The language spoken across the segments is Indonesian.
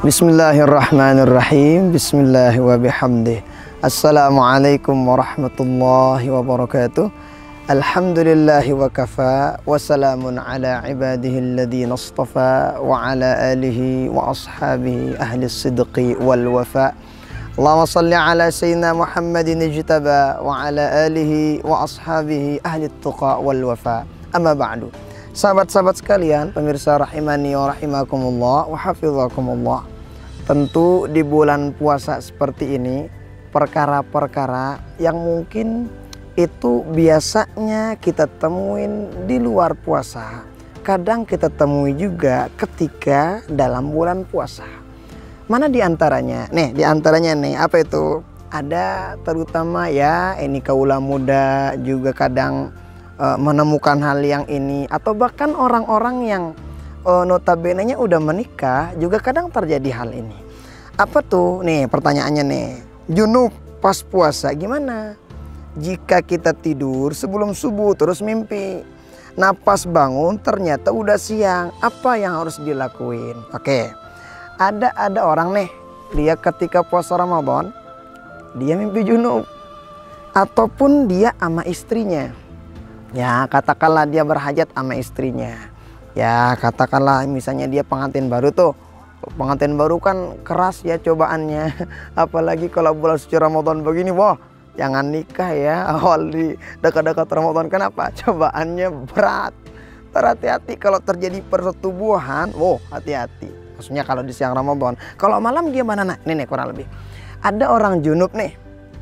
Bismillahirrahmanirrahim. Bismillahi wa bihamdih. Assalamualaikum warahmatullahi wabarakatuh. Alhamdulillahi wa kafa. Wassalamun ala ibadihi alladhina astafa. Wa ala alihi wa ashabihi ahli sidqi wal wafa. Allahumma salli ala sayyidina Muhammadin ijtaba. Wa ala alihi wa ashabihi ahli tuqa wal wafa. Amma ba'du. Sahabat-sahabat sekalian, pemirsa rahimani wa rahimakumullah wa hafizakumullah. Tentu di bulan puasa seperti ini, perkara-perkara yang mungkin itu biasanya kita temuin di luar puasa, kadang kita temui juga ketika dalam bulan puasa. Mana di antaranya? Di antaranya apa itu? Ada terutama ya, ini kaula muda juga kadang menemukan hal yang ini, atau bahkan orang-orang yang notabene-nya udah menikah juga kadang terjadi hal ini. Apa tuh? Pertanyaannya junub pas puasa gimana? Jika kita tidur sebelum subuh terus mimpi, nah pas bangun ternyata udah siang, apa yang harus dilakuin? Oke, ada orang dia ketika puasa Ramadan dia mimpi junub, ataupun dia sama istrinya. Ya katakanlah dia berhajat sama istrinya. Ya katakanlah misalnya dia pengantin baru tuh. Pengantin baru kan keras ya cobaannya. Apalagi kalau bulan suci Ramadan begini, wah jangan nikah ya awal di dekat-dekat Ramadan. Kenapa? Cobaannya berat. Hati-hati kalau terjadi persetubuhan. Hati-hati. Maksudnya kalau di siang Ramadan. Kalau malam gimana kurang lebih. Ada orang junub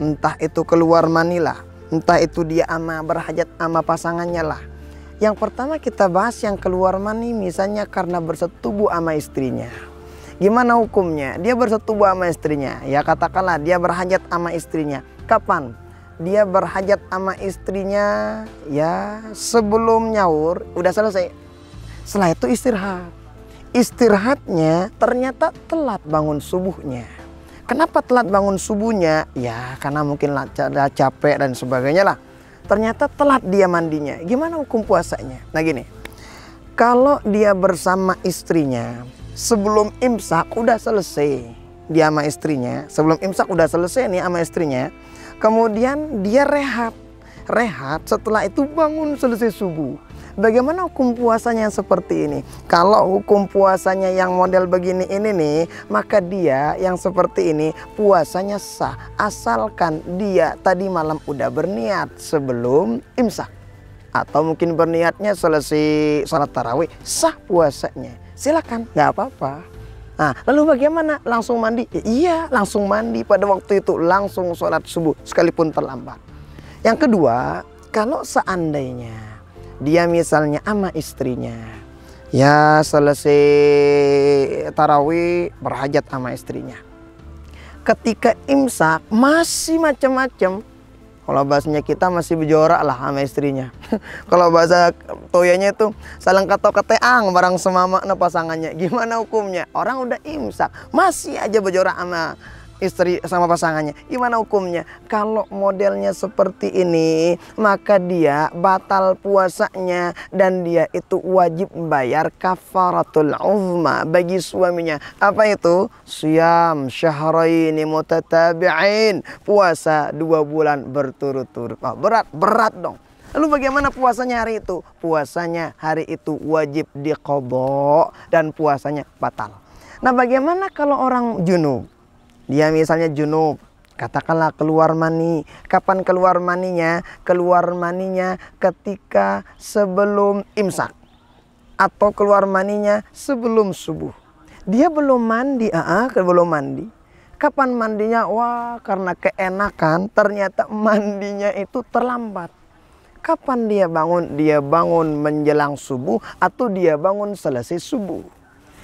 entah itu keluar manilah, entah itu dia berhajat sama pasangannya lah. Yang pertama kita bahas yang keluar mani misalnya karena bersetubuh sama istrinya. Gimana hukumnya? Dia bersetubuh sama istrinya. Ya katakanlah dia berhajat sama istrinya. Kapan? Dia berhajat sama istrinya ya sebelum nyaur udah selesai. Setelah itu istirahat. Istirahatnya ternyata telat bangun subuhnya. Kenapa telat bangun subuhnya? Ya karena mungkin capek dan sebagainya lah. Ternyata telat dia mandinya. Gimana hukum puasanya? Gini. Kalau dia bersama istrinya sebelum imsak udah selesai. Dia sama istrinya. Sebelum imsak udah selesai sama istrinya. Kemudian dia rehat. Rehat setelah itu bangun selesai subuh. Bagaimana hukum puasanya yang seperti ini? Kalau hukum puasanya yang model begini ini maka dia yang seperti ini puasanya sah. Asalkan dia tadi malam udah berniat sebelum imsak. Atau mungkin berniatnya selesai sholat tarawih, sah puasanya. Silakan, nggak apa-apa. Nah, lalu bagaimana? Langsung mandi? Iya, langsung mandi pada waktu itu. Langsung sholat subuh, sekalipun terlambat. Yang kedua, kalau seandainya dia misalnya sama istrinya, ya selesai tarawih berhajat sama istrinya. Ketika imsak masih macam-macam. Kalau bahasanya kita masih berjorak lah sama istrinya. Kalau bahasa toyanya itu saling keteang barang semamakna pasangannya. Gimana hukumnya? Orang udah imsak masih aja berjorak sama istri sama pasangannya. Gimana hukumnya? Kalau modelnya seperti ini maka dia batal puasanya dan dia itu wajib bayar kafaratul uzma bagi suaminya. Apa itu? Siyam syahraini mutatabi'in, puasa 2 bulan berturut-turut. Berat dong. Lalu bagaimana puasanya hari itu? Puasanya hari itu wajib diqadha dan puasanya batal. Nah, bagaimana kalau orang junub? Dia misalnya junub, katakanlah keluar mani. Kapan keluar maninya? Keluar maninya ketika sebelum imsak. Atau keluar maninya sebelum subuh. Dia belum mandi, belum mandi. Kapan mandinya? Wah, karena keenakan ternyata mandinya itu terlambat. Kapan dia bangun? Dia bangun menjelang subuh atau dia bangun selesai subuh.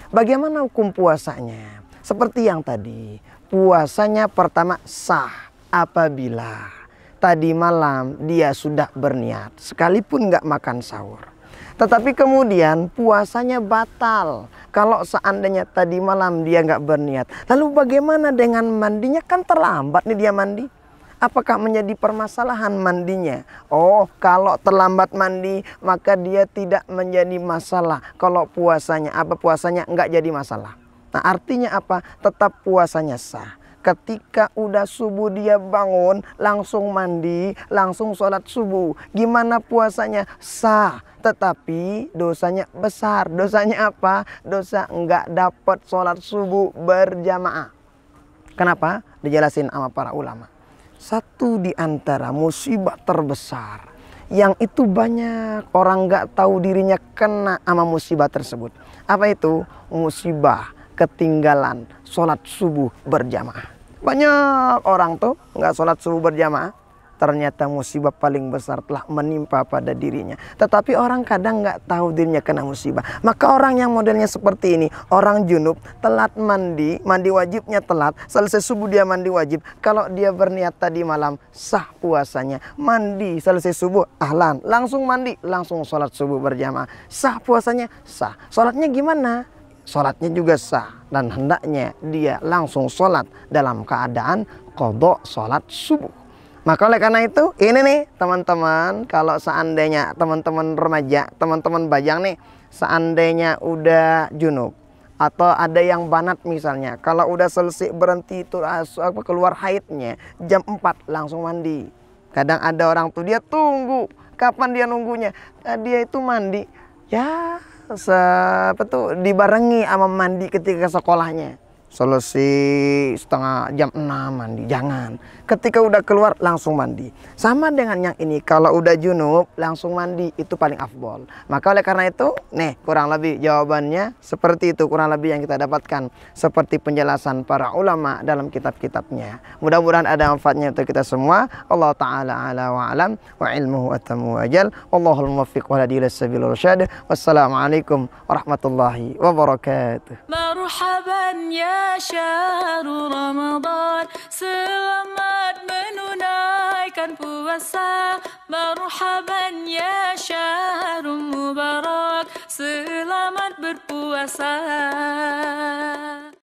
Bagaimana hukum puasanya? Seperti yang tadi. Puasanya pertama sah apabila tadi malam dia sudah berniat sekalipun nggak makan sahur. Tetapi kemudian puasanya batal kalau seandainya tadi malam dia nggak berniat. Lalu bagaimana dengan mandinya? Kan terlambat dia mandi. Apakah menjadi permasalahan mandinya? Oh, kalau terlambat mandi maka dia tidak menjadi masalah. Kalau puasanya puasanya nggak jadi masalah. Nah, artinya apa? Tetap puasanya sah. Ketika udah subuh dia bangun, langsung mandi, langsung sholat subuh. Gimana puasanya? Sah. Tetapi dosanya besar. Dosanya apa? Dosa enggak dapat sholat subuh berjamaah. Kenapa? Dijelasin sama para ulama. Satu di antara musibah terbesar yang itu banyak orang nggak tahu dirinya kena sama musibah tersebut. Apa itu? Musibah ketinggalan sholat subuh berjamaah. Banyak orang tuh nggak sholat subuh berjamaah. Ternyata musibah paling besar telah menimpa pada dirinya. Tetapi orang kadang nggak tahu dirinya kena musibah. Maka orang yang modelnya seperti ini, orang junub, telat mandi, mandi wajibnya telat, selesai subuh dia mandi wajib. Kalau dia berniat tadi malam, sah puasanya. Mandi, selesai subuh, ahlan, langsung mandi, langsung sholat subuh berjamaah. Sah puasanya? Sah. Sholatnya gimana? Sholatnya juga sah. Dan hendaknya dia langsung sholat dalam keadaan qadha sholat subuh. Maka oleh karena itu, ini nih teman-teman, kalau seandainya teman-teman remaja, teman-teman bajang nih, seandainya udah junub atau ada yang banat misalnya, kalau udah selesai berhenti itu keluar haidnya jam 4 langsung mandi. Kadang ada orang tuh dia tunggu, kapan dia nunggunya? Dia itu mandi ya dibarengi sama mandi ketika sekolahnya. Selesai setengah jam 6 mandi, jangan. Ketika udah keluar langsung mandi. Sama dengan yang ini, kalau udah junub langsung mandi, itu paling afdol. Maka oleh karena itu, nih kurang lebih jawabannya seperti itu, kurang lebih yang kita dapatkan seperti penjelasan para ulama dalam kitab-kitabnya. Mudah-mudahan ada manfaatnya untuk kita semua. Allah taala ala wa alam wa ilmuhu atamu ajal. Wallahul muwaffiq wa hadi ila sabilir rasyad. Wassalamualaikum warahmatullahi wabarakatuh. Marhaban ya syahrul Ramadan, selamat menunaikan puasa. Marhaban ya syahrul mubarak, selamat berpuasa.